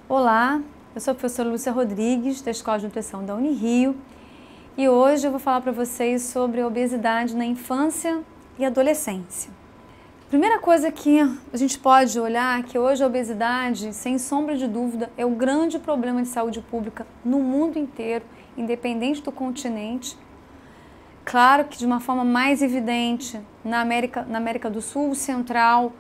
Olá, eu sou a professora Lúcia Rodrigues, da Escola de Nutrição da Unirio, e hoje eu vou falar para vocês sobre a obesidade na infância e adolescência. A primeira coisa que a gente pode olhar é que hoje a obesidade, sem sombra de dúvida, é o grande problema de saúde pública no mundo inteiro, independente do continente. Claro que de uma forma mais evidente na América do Sul, Central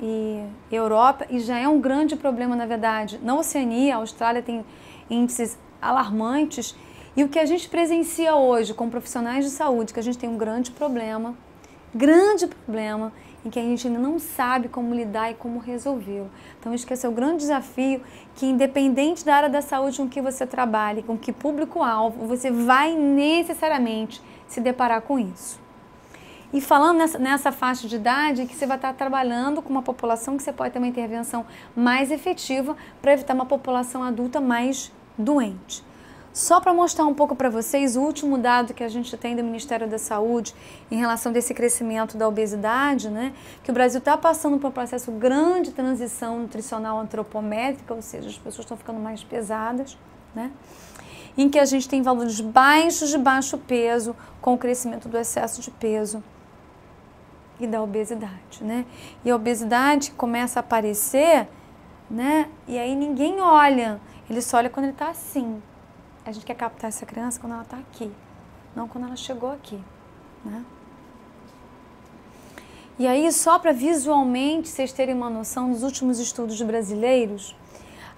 e Europa, e já é um grande problema, na verdade. Na Oceania, a Austrália tem índices alarmantes, e o que a gente presencia hoje com profissionais de saúde, que a gente tem um grande problema, em que a gente ainda não sabe como lidar e como resolvê-lo. Então, acho que esse é o grande desafio, que independente da área da saúde com que você trabalhe, com que público-alvo, você vai necessariamente se deparar com isso. E falando nessa faixa de idade, que você vai estar trabalhando com uma população que você pode ter uma intervenção mais efetiva para evitar uma população adulta mais doente. Só para mostrar um pouco para vocês o último dado que a gente tem do Ministério da Saúde em relação desse crescimento da obesidade, né? Que o Brasil está passando por um processo grande de transição nutricional antropométrica, ou seja, as pessoas estão ficando mais pesadas, né? Em que a gente tem valores baixos de baixo peso, com o crescimento do excesso de peso e da obesidade, né? E a obesidade começa a aparecer, né? E aí ninguém olha, ele só olha quando ele está assim. A gente quer captar essa criança quando ela está aqui, não quando ela chegou aqui, né? E aí, só para visualmente vocês terem uma noção dos últimos estudos brasileiros,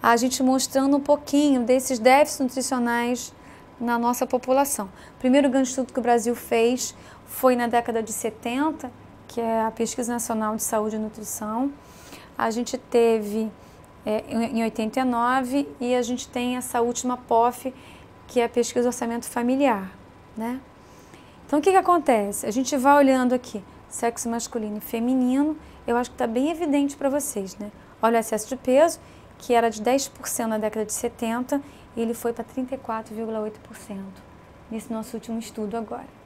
a gente mostrando um pouquinho desses déficits nutricionais na nossa população. O primeiro grande estudo que o Brasil fez foi na década de 70, que é a Pesquisa Nacional de Saúde e Nutrição. A gente teve em 89 e a gente tem essa última POF, que é a Pesquisa Orçamento Familiar, né? Então, o que acontece? A gente vai olhando aqui, sexo masculino e feminino, eu acho que está bem evidente para vocês, né? Olha o excesso de peso, que era de 10% na década de 70, e ele foi para 34,8% nesse nosso último estudo agora,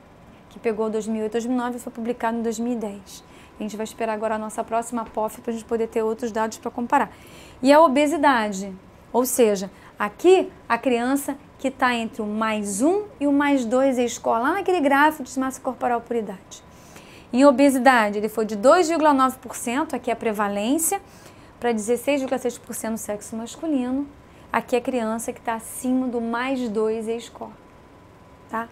que pegou 2008, 2009 e foi publicado em 2010. A gente vai esperar agora a nossa próxima POF para a gente poder ter outros dados para comparar. E a obesidade, ou seja, aqui a criança que está entre o +1 e o +2 em escola, lá naquele gráfico de massa corporal por idade. Em obesidade, ele foi de 2,9%, aqui é a prevalência, para 16,6% no sexo masculino. Aqui é a criança que está acima do +2 em escola, tá?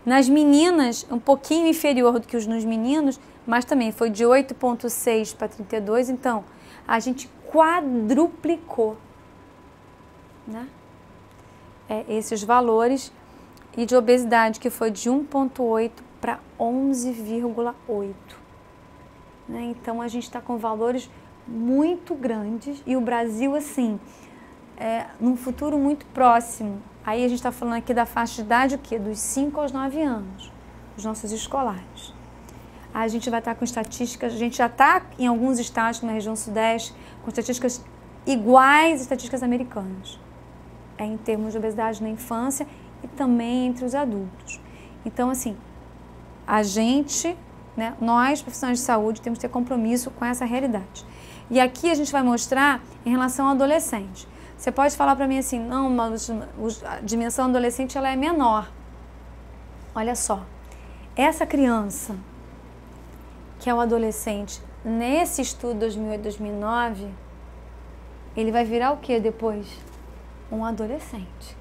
Nas meninas, um pouquinho inferior do que os nos meninos, mas também foi de 8,6 para 32, então a gente quadruplicou, né? Esses valores, e de obesidade que foi de 1,8 para 11,8, né? Então a gente está com valores muito grandes, e o Brasil, assim, num futuro muito próximo, aí a gente está falando aqui da faixa de idade, o quê? Dos 5 aos 9 anos, os nossos escolares. A gente vai estar com estatísticas, a gente já está em alguns estados na região sudeste, com estatísticas iguais às estatísticas americanas, em termos de obesidade na infância e também entre os adultos. Então, assim, a gente, né, nós, profissionais de saúde, temos que ter compromisso com essa realidade. E aqui a gente vai mostrar em relação ao adolescente. Você pode falar para mim assim, não, mas a dimensão adolescente ela é menor. Olha só, essa criança, que é o adolescente, nesse estudo 2008-2009, ele vai virar o que depois? Um adolescente.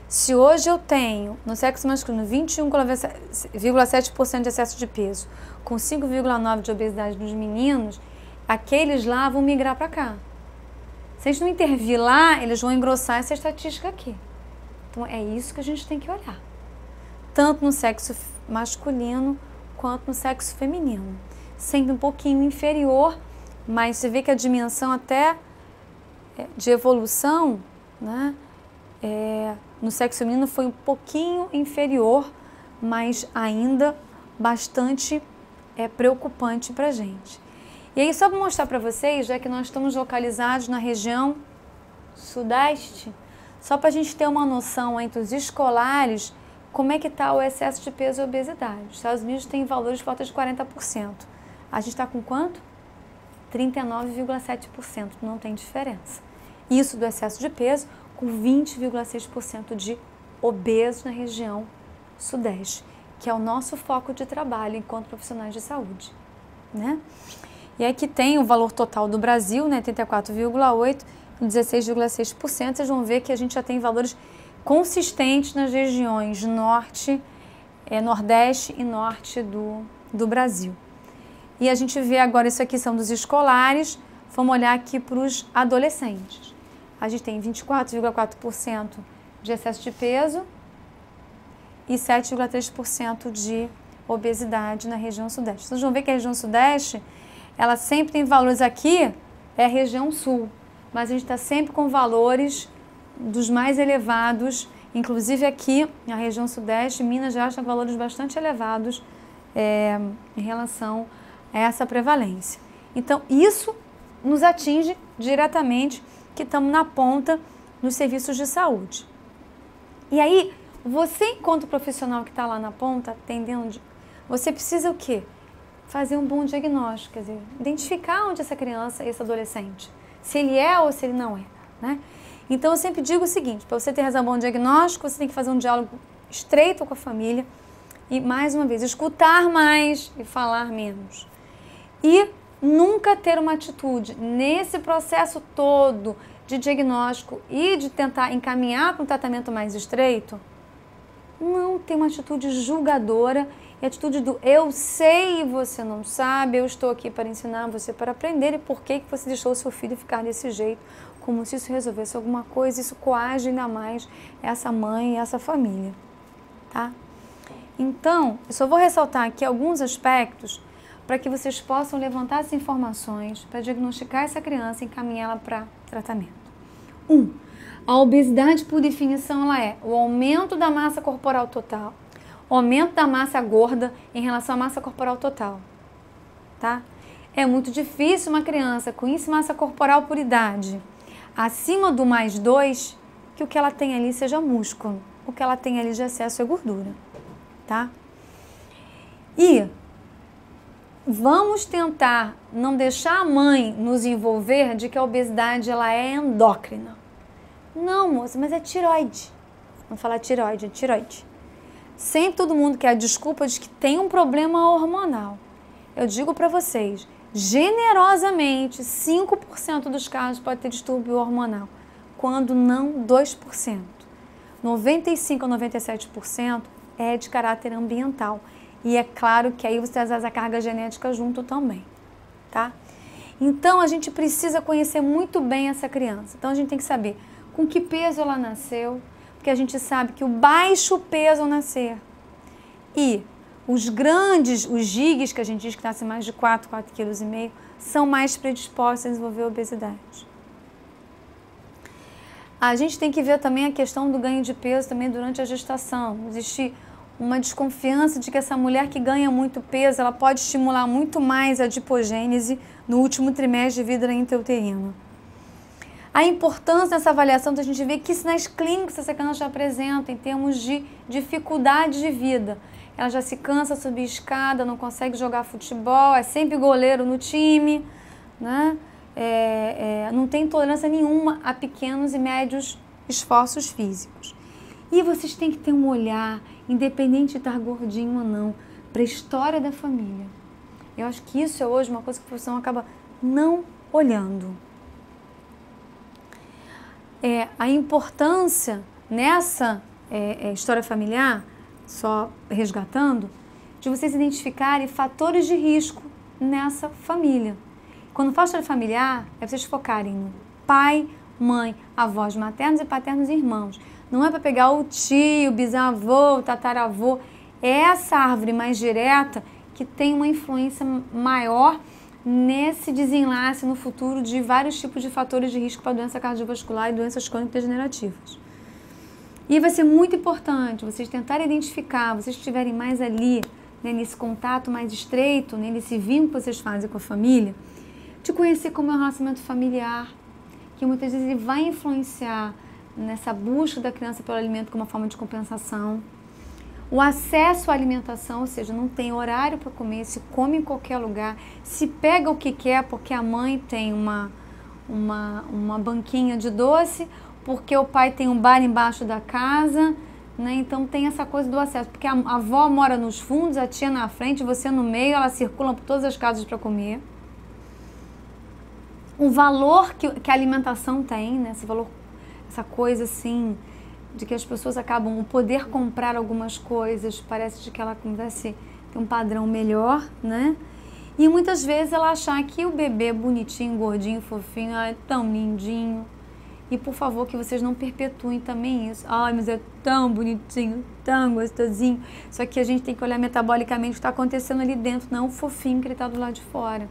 Se hoje eu tenho, no sexo masculino, 21,7% de excesso de peso, com 5,9% de obesidade nos meninos, aqueles lá vão migrar para cá. Se a gente não intervir lá, eles vão engrossar essa estatística aqui. Então, é isso que a gente tem que olhar. Tanto no sexo masculino, quanto no sexo feminino. Sempre um pouquinho inferior, mas você vê que a dimensão até de evolução, né, no sexo feminino foi um pouquinho inferior, mas ainda bastante preocupante para a gente. E aí, só para mostrar para vocês, já que nós estamos localizados na região sudeste, só para a gente ter uma noção entre os escolares, como é que está o excesso de peso e obesidade. Os Estados Unidos tem valores de volta de 40%. A gente está com quanto? 39,7%, não tem diferença. isso do excesso de peso, com 20,6% de obesos na região sudeste, que é o nosso foco de trabalho enquanto profissionais de saúde, né? E aqui tem o valor total do Brasil, né, 84,8%, 16,6%. Vocês vão ver que a gente já tem valores consistentes nas regiões norte, nordeste e norte do Brasil. E a gente vê agora, isso aqui são dos escolares, vamos olhar aqui para os adolescentes. A gente tem 24,4% de excesso de peso e 7,3% de obesidade na região sudeste. Vocês vão ver que a região sudeste, ela sempre tem valores aqui, é a região sul, mas a gente está sempre com valores dos mais elevados, inclusive aqui na região sudeste, Minas Gerais tem valores bastante elevados em relação a essa prevalência. Então, isso nos atinge diretamente, que estamos na ponta nos serviços de saúde. E aí, você, enquanto profissional que está lá na ponta, atendendo, você precisa o quê? Fazer um bom diagnóstico, quer dizer, identificar onde essa criança e esse adolescente, se ele é ou se ele não é, né? Então, eu sempre digo o seguinte, para você ter um bom diagnóstico, você tem que fazer um diálogo estreito com a família e, mais uma vez, escutar mais e falar menos. E nunca ter uma atitude nesse processo todo de diagnóstico e de tentar encaminhar para um tratamento mais estreito, não ter uma atitude julgadora e atitude do eu sei e você não sabe, eu estou aqui para ensinar você para aprender e por que você deixou o seu filho ficar desse jeito, como se isso resolvesse alguma coisa, isso coage ainda mais essa mãe e essa família, tá? Então, eu só vou ressaltar aqui alguns aspectos para que vocês possam levantar essas informações para diagnosticar essa criança e encaminhá-la para tratamento. 1. A obesidade, por definição, ela é o aumento da massa corporal total, o aumento da massa gorda em relação à massa corporal total, tá? É muito difícil uma criança com índice de massa corporal por idade acima do +2, que o que ela tem ali seja músculo, o que ela tem ali de excesso é gordura, tá? E vamos tentar não deixar a mãe nos envolver de que a obesidade ela é endócrina. Não, moça, mas é tireoide. Vamos falar tireoide, é tireoide. Sempre todo mundo quer a desculpa de que tem um problema hormonal. Eu digo para vocês, generosamente, 5% dos casos pode ter distúrbio hormonal, quando não 2%. 95% a 97% é de caráter ambiental. E é claro que aí você traz a carga genética junto também, tá? Então, a gente precisa conhecer muito bem essa criança. Então, a gente tem que saber com que peso ela nasceu, porque a gente sabe que o baixo peso ao nascer e os grandes, os gigas, que a gente diz que nascem mais de 4,5 kg, são mais predispostos a desenvolver obesidade. A gente tem que ver também a questão do ganho de peso também durante a gestação. Existe uma desconfiança de que essa mulher que ganha muito peso, ela pode estimular muito mais a adipogênese no último trimestre de vida intrauterina. A importância dessa avaliação da gente ver que sinais clínicos essa criança já apresenta em termos de dificuldade de vida. Ela já se cansa de subir escada, não consegue jogar futebol, é sempre goleiro no time, né? Não tem tolerância nenhuma a pequenos e médios esforços físicos. E vocês têm que ter um olhar, independente de estar gordinho ou não, para a história da família. Eu acho que isso é hoje uma coisa que a profissão acaba não olhando. A importância nessa história familiar, só resgatando, de vocês identificarem fatores de risco nessa família. Quando falo história familiar, é vocês focarem no pai, mãe, avós maternos e paternos e irmãos. Não é para pegar o tio, o bisavô, o tataravô. É essa árvore mais direta que tem uma influência maior nesse desenlace no futuro de vários tipos de fatores de risco para doença cardiovascular e doenças crônicas degenerativas. E vai ser muito importante vocês tentarem identificar, vocês estiverem mais ali, né, nesse contato mais estreito, né, nesse vínculo que vocês fazem com a família, de conhecer como é o relacionamento familiar, que muitas vezes ele vai influenciar nessa busca da criança pelo alimento como uma forma de compensação. O acesso à alimentação, ou seja, não tem horário para comer, se come em qualquer lugar, se pega o que quer porque a mãe tem uma banquinha de doce, porque o pai tem um bar embaixo da casa, né? Então tem essa coisa do acesso, porque a avó mora nos fundos, a tia na frente, você no meio, ela circula por todas as casas para comer. O valor que a alimentação tem, né? Esse valor, essa coisa assim, de que as pessoas acabam, o poder comprar algumas coisas, parece de que ela começa a ter um padrão melhor, né? E muitas vezes ela achar que o bebê bonitinho, gordinho, fofinho, é tão lindinho. E por favor que vocês não perpetuem também isso. Ai, mas é tão bonitinho, tão gostosinho. Só que a gente tem que olhar metabolicamente o que está acontecendo ali dentro, não o fofinho que ele está do lado de fora.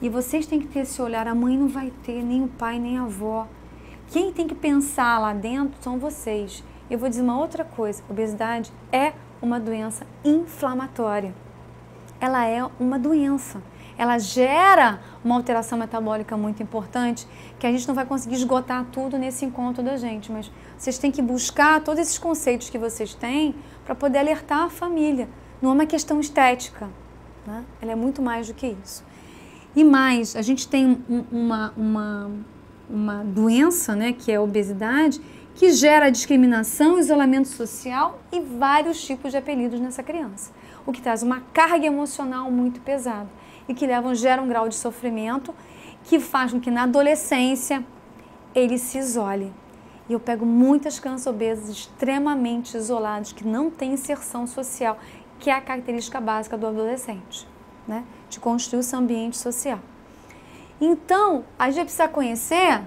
E vocês têm que ter esse olhar, a mãe não vai ter, nem o pai, nem a avó. Quem tem que pensar lá dentro são vocês. Eu vou dizer uma outra coisa, a obesidade é uma doença inflamatória. Ela é uma doença. Ela gera uma alteração metabólica muito importante, que a gente não vai conseguir esgotar tudo nesse encontro da gente, mas vocês têm que buscar todos esses conceitos que vocês têm para poder alertar a família. Não é uma questão estética, né? Ela é muito mais do que isso. E mais, a gente tem uma doença, né, que é a obesidade, que gera discriminação, isolamento social e vários tipos de apelidos nessa criança, o que traz uma carga emocional muito pesada e que gera um grau de sofrimento que faz com que na adolescência ele se isole. E eu pego muitas crianças obesas extremamente isoladas, que não têm inserção social, que é a característica básica do adolescente, né? De construir o seu ambiente social. Então, a gente precisa conhecer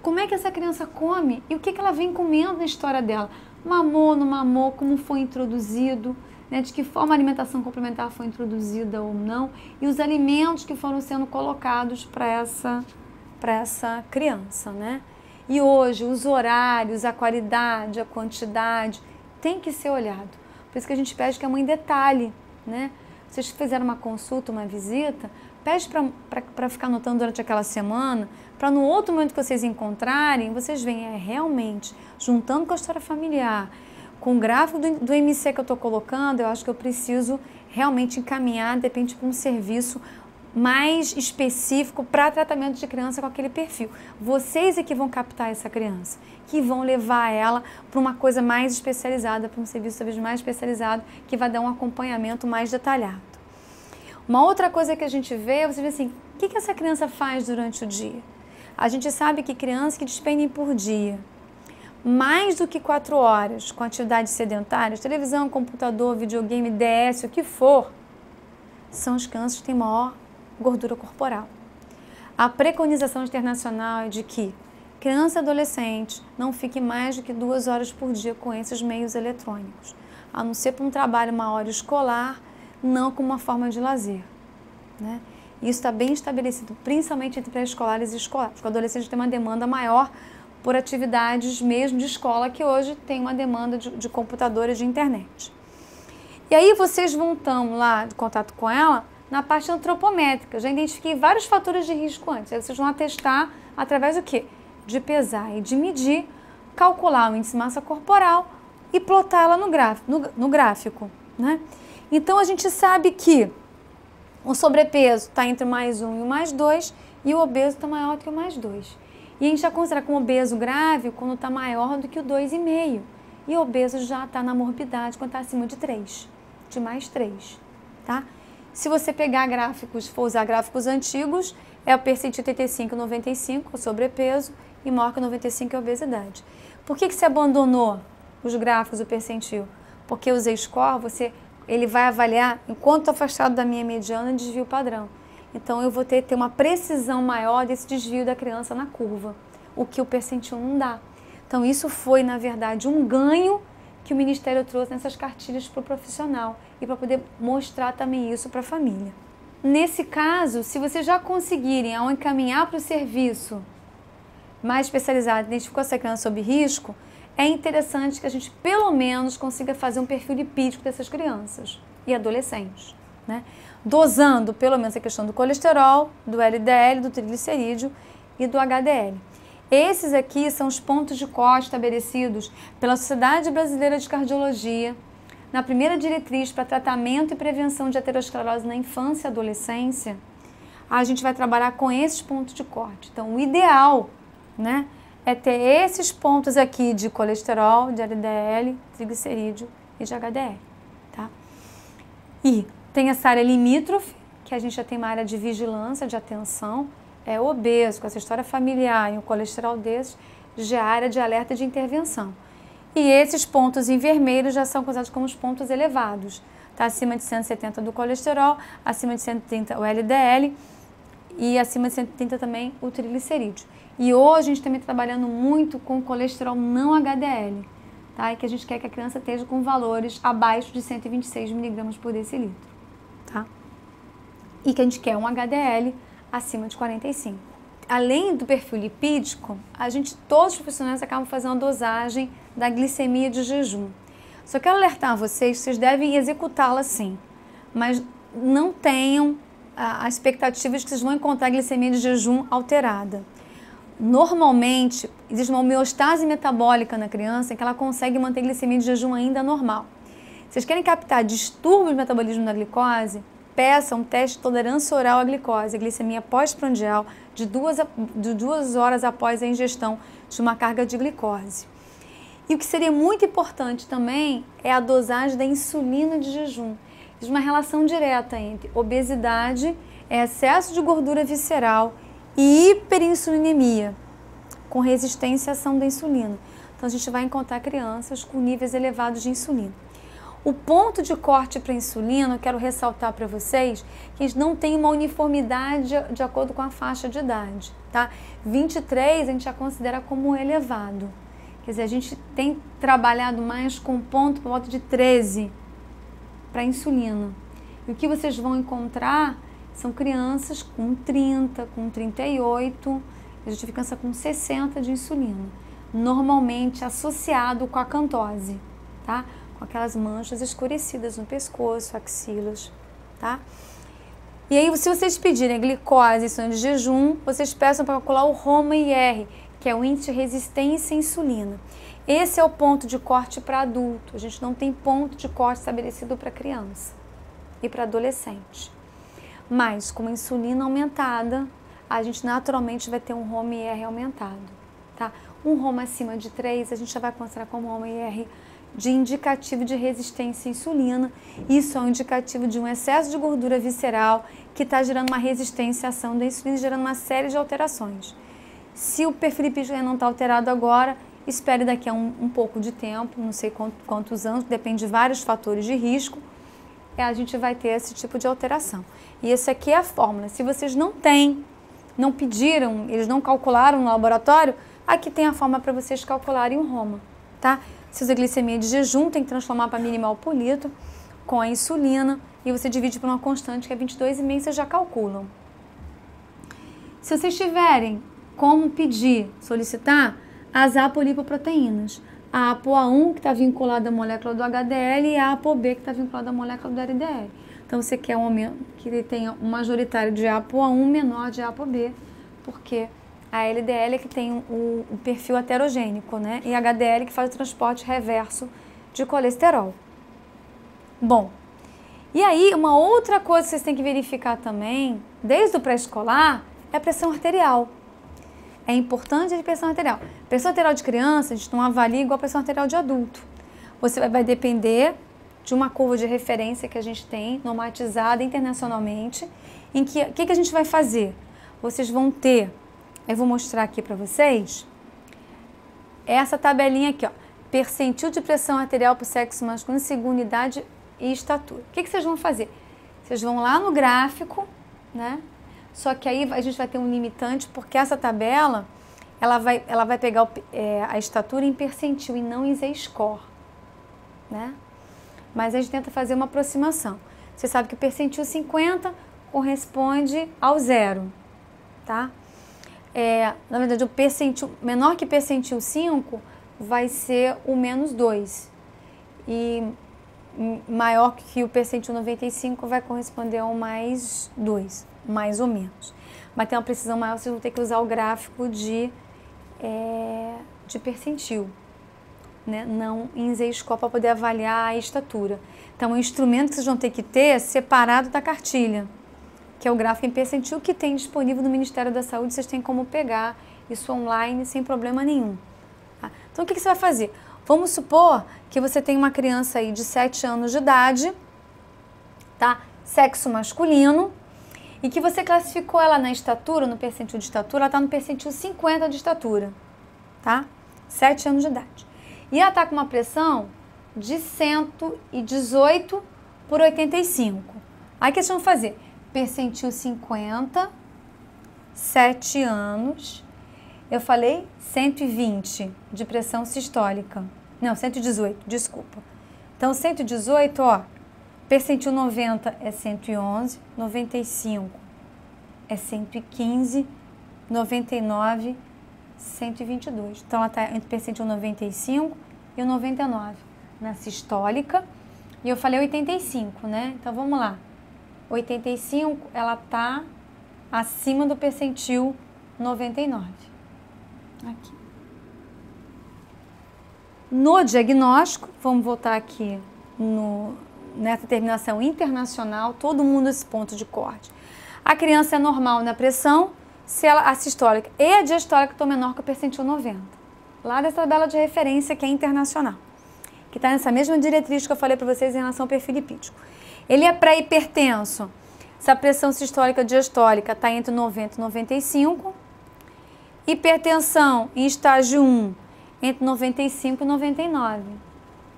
como é que essa criança come e o que ela vem comendo na história dela. Mamou, não mamou, como foi introduzido, né, de que forma a alimentação complementar foi introduzida ou não, e os alimentos que foram sendo colocados para essa criança, né? E hoje, os horários, a qualidade, a quantidade, tem que ser olhado. Por isso que a gente pede que a mãe detalhe, né? Vocês fizeram uma consulta, uma visita, pede para ficar anotando durante aquela semana, para no outro momento que vocês encontrarem, vocês veem realmente, juntando com a história familiar, com o gráfico do MC que eu estou colocando, eu acho que eu preciso realmente encaminhar, de repente, para um serviço mais específico para tratamento de criança com aquele perfil. Vocês é que vão captar essa criança, que vão levar ela para uma coisa mais especializada, para um serviço talvez mais especializado, que vai dar um acompanhamento mais detalhado. Uma outra coisa que a gente vê, você vê assim, o que essa criança faz durante o dia? A gente sabe que crianças que despendem por dia mais do que 4 horas com atividades sedentárias, televisão, computador, videogame, DS, o que for, são as crianças que têm maior gordura corporal. A preconização internacional é de que criança e adolescente não fique mais do que 2 horas por dia com esses meios eletrônicos, a não ser para um trabalho, uma hora escolar, não como uma forma de lazer, né? Isso está bem estabelecido, principalmente entre pré-escolares e escolares. O adolescente tem uma demanda maior por atividades mesmo de escola, que hoje tem uma demanda de computadores, de internet. E aí vocês vão estar lá de contato com ela na parte antropométrica. Já identifiquei vários fatores de risco antes. Aí vocês vão atestar através do quê? De pesar e de medir, calcular o índice de massa corporal e plotar ela no gráfico, né? Então a gente sabe que o sobrepeso está entre o +1 e o +2 e o obeso está maior do que o +2. E a gente já considera como obeso grave quando está maior do que o 2,5. E o obeso já está na morbidade quando está acima de 3, de +3, tá? Se você pegar gráficos, for usar gráficos antigos, é o percentil 85 e 95, o sobrepeso, e maior que 95 é a obesidade. Por que você abandonou os gráficos do percentil? Porque o Z-score, ele vai avaliar, enquanto afastado da minha mediana, desvio padrão. Então, eu vou ter uma precisão maior desse desvio da criança na curva, o que o percentil não dá. Então, isso foi, na verdade, um ganho que o Ministério trouxe nessas cartilhas para o profissional e para poder mostrar também isso para a família. Nesse caso, se vocês já conseguirem, ao encaminhar para o serviço mais especializado, identificou essa criança sob risco, é interessante que a gente, pelo menos, consiga fazer um perfil lipídico dessas crianças e adolescentes, né? Dosando, pelo menos, a questão do colesterol, do LDL, do triglicerídeo e do HDL. Esses aqui são os pontos de corte estabelecidos pela Sociedade Brasileira de Cardiologia na primeira diretriz para tratamento e prevenção de aterosclerose na infância e adolescência, a gente vai trabalhar com esses pontos de corte. Então, o ideal, né, é ter esses pontos aqui de colesterol, de LDL, triglicerídeo e de HDL, tá? E tem essa área limítrofe, que a gente já tem uma área de vigilância, de atenção, é obeso, com essa história familiar e um colesterol desses, já é área de alerta de intervenção. E esses pontos em vermelho já são considerados como os pontos elevados. Está acima de 170 do colesterol, acima de 130 o LDL e acima de 130 também o triglicerídeo. E hoje a gente também está trabalhando muito com colesterol não HDL, tá? E que a gente quer que a criança esteja com valores abaixo de 126 mg por decilitro, tá? E que a gente quer um HDL acima de 45. Além do perfil lipídico, todos os profissionais acabam fazendo a dosagem da glicemia de jejum. Só quero alertar vocês devem executá-la sim, mas não tenham a expectativa de que vocês vão encontrar a glicemia de jejum alterada. Normalmente, existe uma homeostase metabólica na criança em que ela consegue manter a glicemia de jejum ainda normal. Se vocês querem captar distúrbios do metabolismo da glicose, peçam um teste de tolerância oral à glicose, a glicemia pós-prandial, de 2 horas após a ingestão de uma carga de glicose. E o que seria muito importante também é a dosagem da insulina de jejum. Existe uma relação direta entre obesidade, excesso de gordura visceral e hiperinsulinemia, com resistência à ação da insulina. Então a gente vai encontrar crianças com níveis elevados de insulina. O ponto de corte para a insulina, eu quero ressaltar para vocês que a gente não tem uma uniformidade de acordo com a faixa de idade, tá? 23 a gente já considera como elevado. Quer dizer, a gente tem trabalhado mais com ponto por volta de 13 para a insulina. E o que vocês vão encontrar são crianças com 30, com 38, a gente fica com 60 de insulina, normalmente associado com a acantose, tá? Com aquelas manchas escurecidas no pescoço, axilas, tá? E aí, se vocês pedirem glicose e insulina de jejum, vocês peçam para calcular o ROMA-IR, que é o índice de resistência à insulina. Esse é o ponto de corte para adulto. A gente não tem ponto de corte estabelecido para criança e para adolescente. Mas com a insulina aumentada, a gente naturalmente vai ter um ROMA-IR aumentado, tá? Um ROMA acima de 3, a gente já vai considerar como ROMA-IR de indicativo de resistência à insulina. Isso é um indicativo de um excesso de gordura visceral que está gerando uma resistência à ação da insulina, gerando uma série de alterações. Se o perfil lipídico não está alterado agora, espere daqui a um pouco de tempo, não sei quantos anos, depende de vários fatores de risco, a gente vai ter esse tipo de alteração. E essa aqui é a fórmula. Se vocês não têm, não pediram, eles não calcularam no laboratório, aqui tem a fórmula para vocês calcularem o ROMA, tá? Se usa glicemia de jejum, tem que transformar para minimal por litro com a insulina e você divide por uma constante que é 22,5, vocês já calculam. Se vocês tiverem como pedir, solicitar as apolipoproteínas, a ApoA1 que está vinculada à molécula do HDL e a ApoB que está vinculada à molécula do LDL. Então você quer um aumento que ele tenha um majoritário de ApoA1 menor de ApoB, porque a LDL é que tem o perfil heterogênico, né? E a HDL que faz o transporte reverso de colesterol. Bom, e aí uma outra coisa que vocês têm que verificar também, desde o pré-escolar, é a pressão arterial. É importante a pressão arterial. Pressão arterial de criança, a gente não avalia igual a pressão arterial de adulto. Você vai depender de uma curva de referência que a gente tem, normatizada internacionalmente, em que o que a gente vai fazer? Vocês vão ter, eu vou mostrar aqui para vocês, essa tabelinha aqui, ó, percentil de pressão arterial para o sexo masculino, segunda idade e estatura. O que vocês vão fazer? Vocês vão lá no gráfico, né? Só que aí a gente vai ter um limitante, porque essa tabela, ela vai pegar a estatura em percentil e não em Z-score, né? Mas a gente tenta fazer uma aproximação. Você sabe que o percentil 50 corresponde ao 0, tá? Na verdade, o percentil menor que percentil 5 vai ser o menos 2. E maior que o percentil 95 vai corresponder ao mais 2, mais ou menos. Mas tem uma precisão maior, vocês vão ter que usar o gráfico de percentil, né? Não em Z-score para poder avaliar a estatura. Então, o instrumento que vocês vão ter que ter é separado da cartilha, que é o gráfico em percentil que tem disponível no Ministério da Saúde, vocês têm como pegar isso online sem problema nenhum. Tá? Então, o que você vai fazer? Vamos supor que você tem uma criança aí de 7 anos de idade, tá? Sexo masculino, e que você classificou ela na estatura, no percentil de estatura, ela está no percentil 50 de estatura, tá? 7 anos de idade. E ela está com uma pressão de 118/85. Aí o que vocês vão fazer? Percentil 50, 7 anos. Eu falei 120 de pressão sistólica. Não, 118, desculpa. Então, 118, ó, percentil 90 é 111, 95 é 115, 99, 122. Então, ela está entre percentil 95 e o 99 na sistólica. E eu falei 85, né? Então, vamos lá. 85, ela está acima do percentil 99. Aqui. No diagnóstico, vamos voltar aqui nessa terminação internacional, todo mundo esse ponto de corte. A criança é normal na pressão, se a sistólica e a diastólica estão menor que o percentil 90. Lá dessa tabela de referência que é internacional, que está nessa mesma diretriz que eu falei para vocês em relação ao perfil lipídico. Ele é pré-hipertenso, se a pressão sistólica e diastólica está entre 90 e 95. Hipertensão em estágio 1, entre 95 e 99.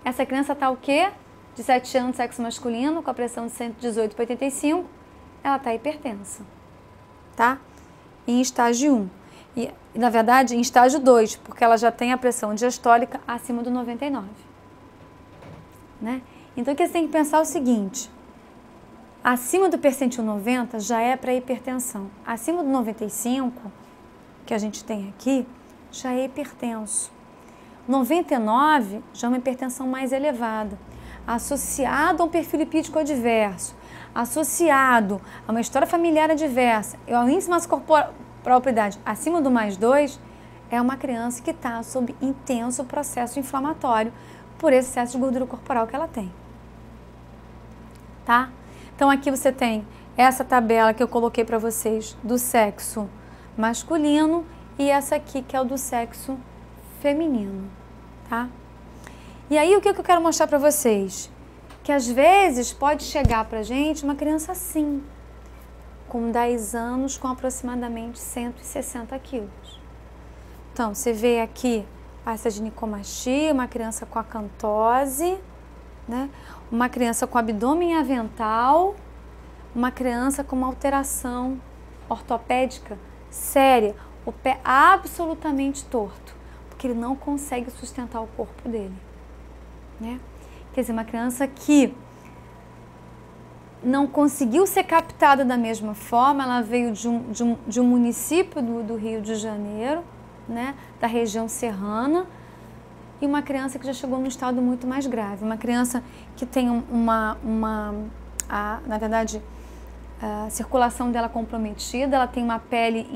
Essa criança está o quê? De 7 anos, sexo masculino, com a pressão de 118/85, ela está hipertensa, tá? Em estágio 1. E, na verdade, em estágio 2, porque ela já tem a pressão diastólica acima do 99. Né? Então, o que você tem que pensar é o seguinte, acima do percentil 90 já é para hipertensão. Acima do 95, que a gente tem aqui, já é hipertenso. 99 já é uma hipertensão mais elevada, associado a um perfil lipídico adverso, associado a uma história familiar adversa, e ao índice de massa corporal acima do +2, é uma criança que está sob intenso processo inflamatório por esse excesso de gordura corporal que ela tem. Tá? Então aqui você tem essa tabela que eu coloquei para vocês do sexo masculino e essa aqui que é o do sexo feminino, tá? E aí o que eu quero mostrar para vocês? Que às vezes pode chegar pra gente uma criança assim, com 10 anos, com aproximadamente 160 quilos. Então, você vê aqui pasta de ginecomastia, uma criança com acantose, né? Uma criança com abdômen avental, uma criança com uma alteração ortopédica séria, o pé absolutamente torto, porque ele não consegue sustentar o corpo dele, né? Quer dizer, uma criança que não conseguiu ser captada da mesma forma, ela veio de um município do Rio de Janeiro, né, da região serrana, e uma criança que já chegou num estado muito mais grave, uma criança que tem na verdade, a circulação dela comprometida, ela tem uma pele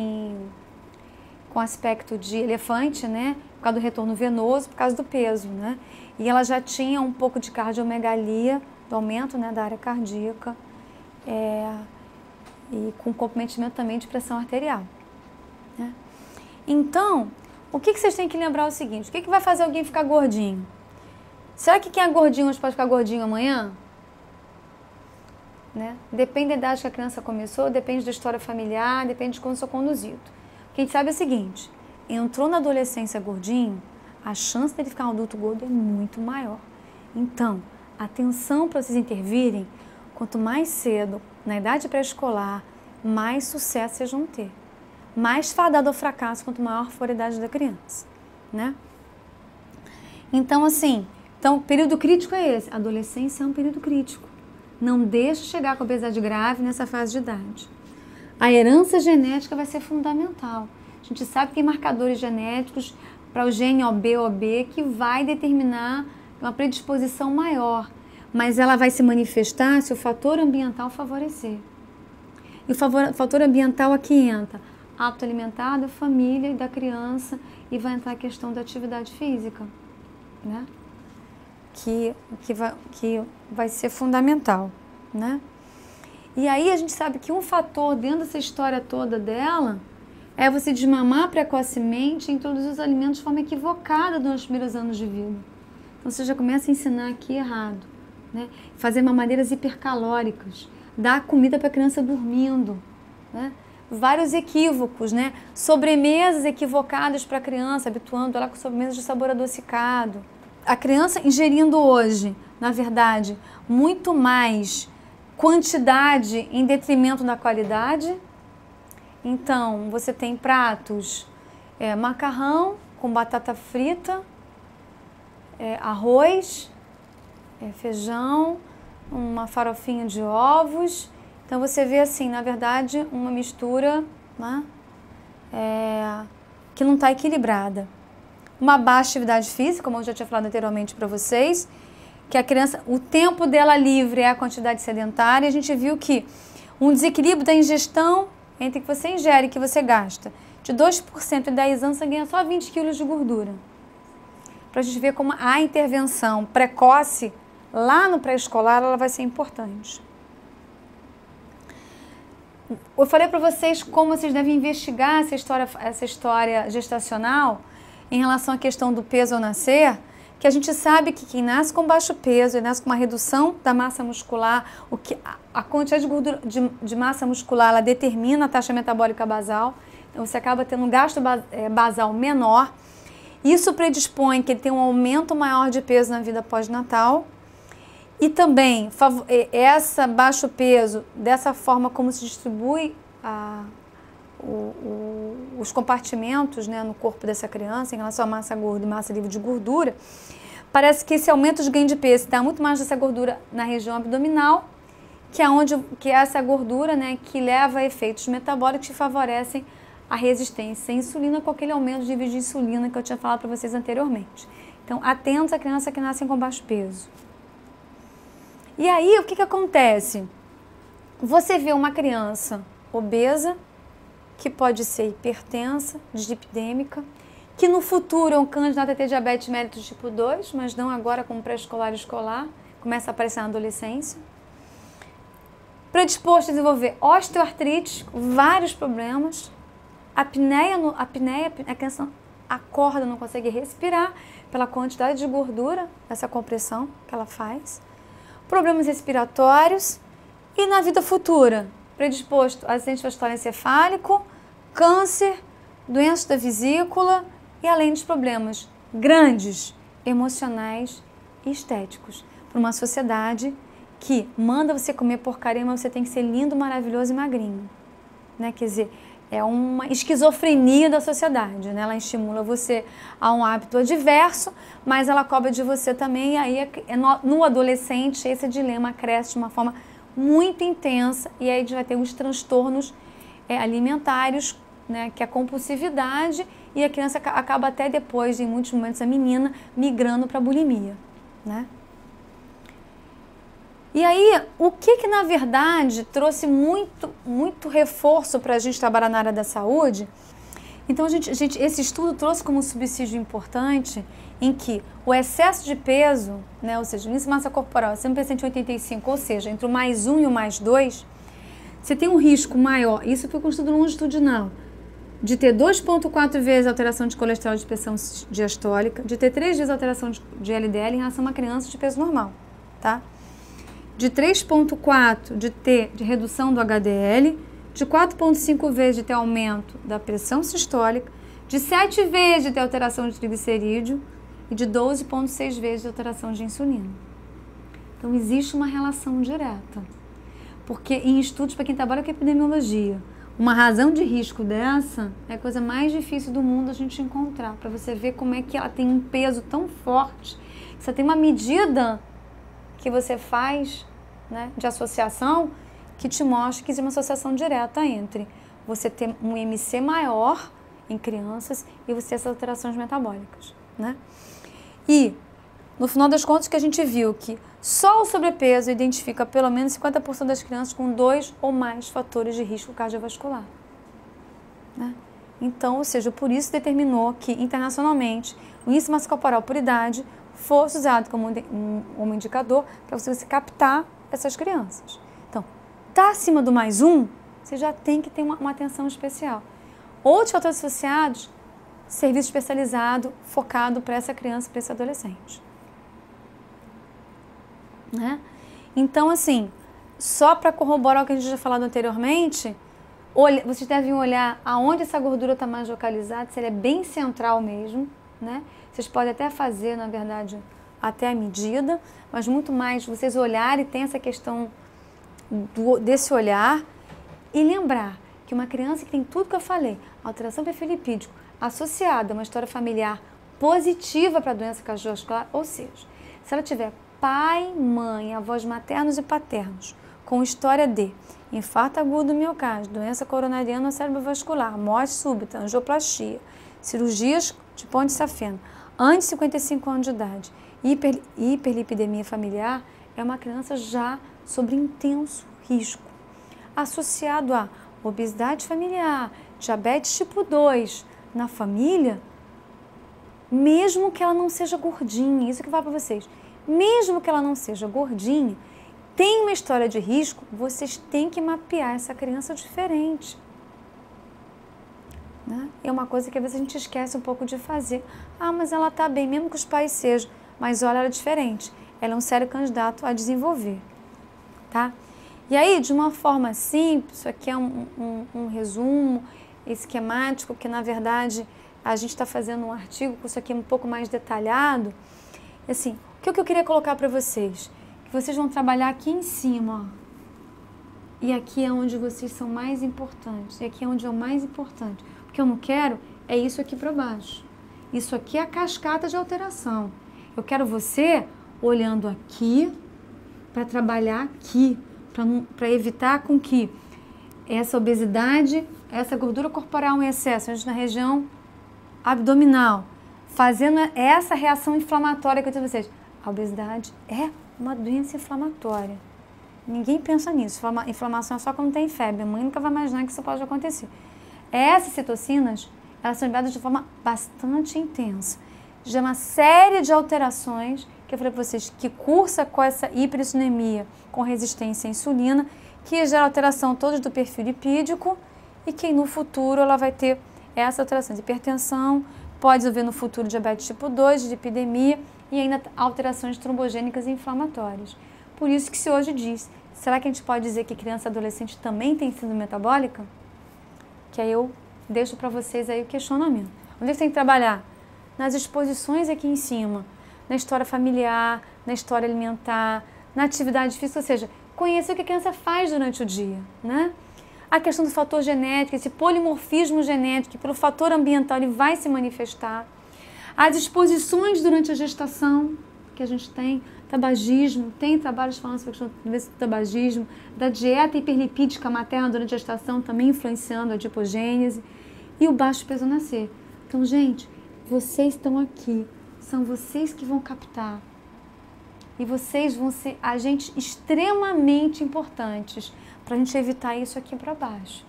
com aspecto de elefante, né, por causa do retorno venoso, por causa do peso, né, e ela já tinha um pouco de cardiomegalia, do aumento, né, da área cardíaca, e com comprometimento também de pressão arterial, né. Então, o que vocês têm que lembrar é o seguinte, o que vai fazer alguém ficar gordinho? Será que quem é gordinho hoje pode ficar gordinho amanhã? Né? Depende da idade que a criança começou, depende da história familiar, depende de como sou conduzido. O que a gente sabe é o seguinte, entrou na adolescência gordinho, a chance dele ficar um adulto gordo é muito maior. Então, atenção para vocês intervirem, quanto mais cedo, na idade pré-escolar, mais sucesso vocês vão ter. Mais fadado ao fracasso, quanto maior for a idade da criança, né? Então, assim, o período crítico é esse. A adolescência é um período crítico. Não deixe chegar com obesidade grave nessa fase de idade. A herança genética vai ser fundamental. A gente sabe que tem marcadores genéticos para o gene OB que vai determinar uma predisposição maior, mas ela vai se manifestar se o fator ambiental favorecer. E o fator ambiental aqui entra hábito alimentar da família e da criança, e vai entrar a questão da atividade física, né? Que vai ser fundamental, né? E aí a gente sabe que um fator dentro dessa história toda dela é você desmamar precocemente e introduzir os alimentos de forma equivocada nos primeiros anos de vida. Então você já começa a ensinar aqui errado, né? Fazer mamadeiras hipercalóricas, dar comida para a criança dormindo, né? Vários equívocos, né? Sobremesas equivocadas para a criança, habituando ela com sobremesas de sabor adocicado. A criança ingerindo hoje, na verdade, muito mais quantidade em detrimento da qualidade. Então, você tem pratos, macarrão com batata frita, arroz, feijão, uma farofinha de ovos. Então, você vê assim, na verdade, uma mistura, né, que não está equilibrada. Uma baixa atividade física, como eu já tinha falado anteriormente para vocês, que a criança, o tempo dela livre é a quantidade sedentária. A gente viu que um desequilíbrio da ingestão entre o que você ingere e o que você gasta. De 2% em 10 anos, você ganha só 20 quilos de gordura. Para a gente ver como a intervenção precoce lá no pré-escolar, ela vai ser importante. Eu falei para vocês como vocês devem investigar essa história gestacional em relação à questão do peso ao nascer, que a gente sabe que quem nasce com baixo peso e nasce com uma redução da massa muscular, a quantidade de gordura de massa muscular, ela determina a taxa metabólica basal, então você acaba tendo um gasto basal menor. Isso predispõe que ele tenha um aumento maior de peso na vida pós-natal. E também, essa baixo peso, dessa forma como se distribui os compartimentos, né, no corpo dessa criança em relação à massa gorda e massa livre de gordura, parece que esse aumento de ganho de peso dá muito mais dessa gordura na região abdominal, que é essa gordura, né, que leva a efeitos metabólicos que favorecem a resistência à insulina com aquele aumento de nível de insulina que eu tinha falado para vocês anteriormente. Então, atentos à criança que nasce com baixo peso. E aí, o que acontece? Você vê uma criança obesa, que pode ser hipertensa, dislipidêmica, que no futuro é um candidato a ter diabetes mellitus tipo 2, mas não agora como pré-escolar e escolar, começa a aparecer na adolescência. Predisposto a desenvolver osteoartrite, vários problemas, a criança acorda, não consegue respirar pela quantidade de gordura, essa compressão que ela faz, problemas respiratórios e na vida futura, predisposto a acidente vascular encefálico, câncer, doenças da vesícula e além dos problemas grandes, emocionais e estéticos. Para uma sociedade que manda você comer porcaria, mas você tem que ser lindo, maravilhoso e magrinho. Né? Quer dizer, é uma esquizofrenia da sociedade. Né? Ela estimula você a um hábito adverso, mas ela cobra de você também. E aí, no adolescente, esse dilema cresce de uma forma muito intensa e aí a gente vai ter uns transtornos alimentares, né, que é a compulsividade, e a criança acaba até depois, em muitos momentos, a menina migrando para a bulimia, né? E aí, o que na verdade trouxe muito reforço para a gente trabalhar na área da saúde? Então, esse estudo trouxe como um subsídio importante em que o excesso de peso, né, ou seja, o índice de massa corporal sempre 185, ou seja, entre o mais 1 e o mais 2, você tem um risco maior, isso foi com um estudo longitudinal, de ter 2,4 vezes a alteração de colesterol de pressão diastólica, de ter 3 vezes a alteração de LDL em relação a uma criança de peso normal, tá? De 3,4 de redução do HDL, de 4,5 vezes de ter aumento da pressão sistólica, de 7 vezes de ter alteração de triglicerídeo e de 12,6 vezes de alteração de insulina. Então, existe uma relação direta. Porque em estudos, para quem trabalha com epidemiologia, uma razão de risco dessa é a coisa mais difícil do mundo a gente encontrar, para você ver como é que ela tem um peso tão forte. Você tem uma medida que você faz, né, de associação, que te mostra que existe uma associação direta entre você ter um IMC maior em crianças e você ter essas alterações metabólicas, né? E, no final das contas, que a gente viu que só o sobrepeso identifica pelo menos 50% das crianças com 2 ou mais fatores de risco cardiovascular, né? Então, ou seja, por isso determinou que, internacionalmente, o índice de massa corporal por idade fosse usado como um indicador para você captar essas crianças. Então, está acima do mais um, você já tem que ter uma atenção especial. Outros fatores associados, serviço especializado, focado para essa criança, para esse adolescente. Né? Então, assim, só para corroborar o que a gente já falado anteriormente, vocês devem olhar aonde essa gordura está mais localizada, se ela é bem central mesmo, né? Vocês podem até fazer, na verdade, até a medida, mas muito mais vocês olharem, tem essa questão desse olhar e lembrar que uma criança que tem tudo que eu falei, alteração do perfil lipídico, associada a uma história familiar positiva para a doença cardiovascular, ou seja, se ela tiver pai, mãe, avós maternos e paternos, com história de infarto agudo do miocárdio, doença coronariana cerebrovascular, morte súbita, angioplastia, cirurgias de ponte safena, antes de 55 anos de idade, hiperlipidemia familiar, é uma criança já sob intenso risco, associado a obesidade familiar, diabetes tipo 2 na família, mesmo que ela não seja gordinha, isso que eu falo para vocês, mesmo que ela não seja gordinha, tem uma história de risco, vocês têm que mapear essa criança diferente. Né? É uma coisa que às vezes a gente esquece um pouco de fazer. Ah, mas ela está bem, mesmo que os pais sejam, mas olha, ela é diferente. Ela é um sério candidato a desenvolver. Tá? E aí, de uma forma simples, isso aqui é um resumo esquemático, que na verdade a gente está fazendo um artigo com isso aqui um pouco mais detalhado. Assim, o que eu queria colocar para vocês? Que vocês vão trabalhar aqui em cima, ó. E aqui é onde vocês são mais importantes. E aqui é onde é o mais importante. O que eu não quero é isso aqui para baixo. Isso aqui é a cascata de alteração. Eu quero você olhando aqui para trabalhar aqui, para evitar com que essa obesidade, essa gordura corporal em excesso, na região abdominal, fazendo essa reação inflamatória que eu disse a vocês. A obesidade é uma doença inflamatória. Ninguém pensa nisso. Inflamação é só quando tem febre. A mãe nunca vai imaginar que isso pode acontecer. Essas citocinas, elas são liberadas de forma bastante intensa. Já uma série de alterações que eu falei para vocês, que cursa com essa hiperinsulinemia, com resistência à insulina, que gera alteração toda do perfil lipídico e que no futuro ela vai ter essa alteração de hipertensão, pode haver no futuro diabetes tipo 2, de epidemia e ainda alterações trombogênicas e inflamatórias. Por isso que se hoje diz, será que a gente pode dizer que criança e adolescente também tem síndrome metabólica? Que aí eu deixo para vocês aí o questionamento. Onde é que tem que trabalhar? Nas exposições aqui em cima, na história familiar, na história alimentar, na atividade física, ou seja, conhecer o que a criança faz durante o dia, né? A questão do fator genético, esse polimorfismo genético, que pelo fator ambiental ele vai se manifestar. As exposições durante a gestação, que a gente tem, tabagismo, tem trabalhos falando sobre a questão do tabagismo, da dieta hiperlipídica materna durante a gestação, também influenciando a adipogênese, e o baixo peso ao nascer. Então, gente, vocês estão aqui, são vocês que vão captar, e vocês vão ser agentes extremamente importantes para a gente evitar isso aqui para baixo.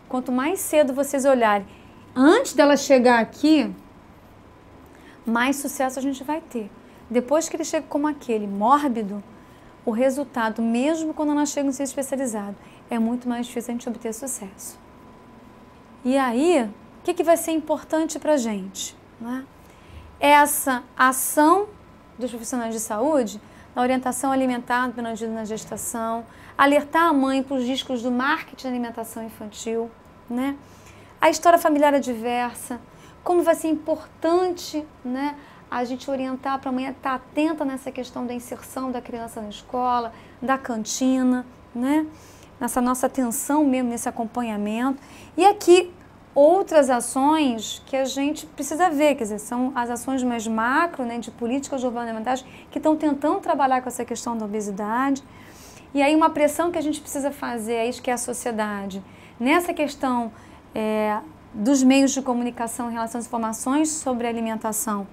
Quanto mais cedo vocês olharem, antes dela chegar aqui, mais sucesso a gente vai ter. Depois que ele chega como aquele mórbido, o resultado, mesmo quando ela chega no centro especializado, é muito mais difícil a gente obter sucesso. E aí, o que vai ser importante para a gente? Né? Essa ação dos profissionais de saúde, na orientação alimentar na gestação, alertar a mãe para os riscos do marketing de alimentação infantil, né? A história familiar adversa, como vai ser importante, né, a gente orientar para a mãe estar atenta nessa questão da inserção da criança na escola, da cantina, né? Nessa nossa atenção mesmo, nesse acompanhamento. E aqui, outras ações que a gente precisa ver, quer dizer, são as ações mais macro, né, de políticas governamentais que estão tentando trabalhar com essa questão da obesidade. E aí uma pressão que a gente precisa fazer, é isso que é a sociedade, nessa questão dos meios de comunicação em relação às informações sobre a alimentação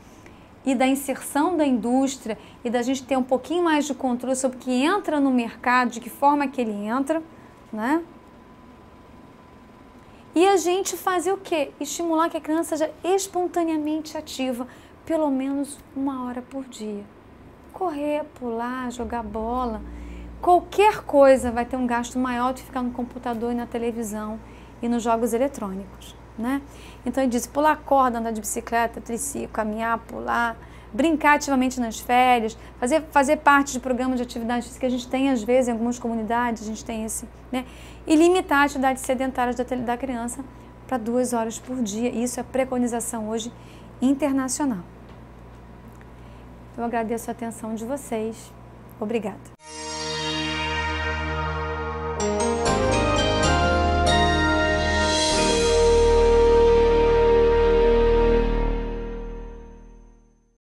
e da inserção da indústria e da gente ter um pouquinho mais de controle sobre o que entra no mercado, de que forma que ele entra, né? E a gente fazer o quê? Estimular que a criança seja espontaneamente ativa, pelo menos 1 hora por dia. Correr, pular, jogar bola, qualquer coisa vai ter um gasto maior de ficar no computador e na televisão e nos jogos eletrônicos, né? Então ele diz, pular corda, andar de bicicleta, triciclo, caminhar, pular, brincar ativamente nas férias, fazer parte de programas de atividades que a gente tem às vezes em algumas comunidades, a gente tem esse, né? E limitar a atividade sedentária da criança para 2 horas por dia. Isso é preconização hoje internacional. Eu agradeço a atenção de vocês. Obrigada.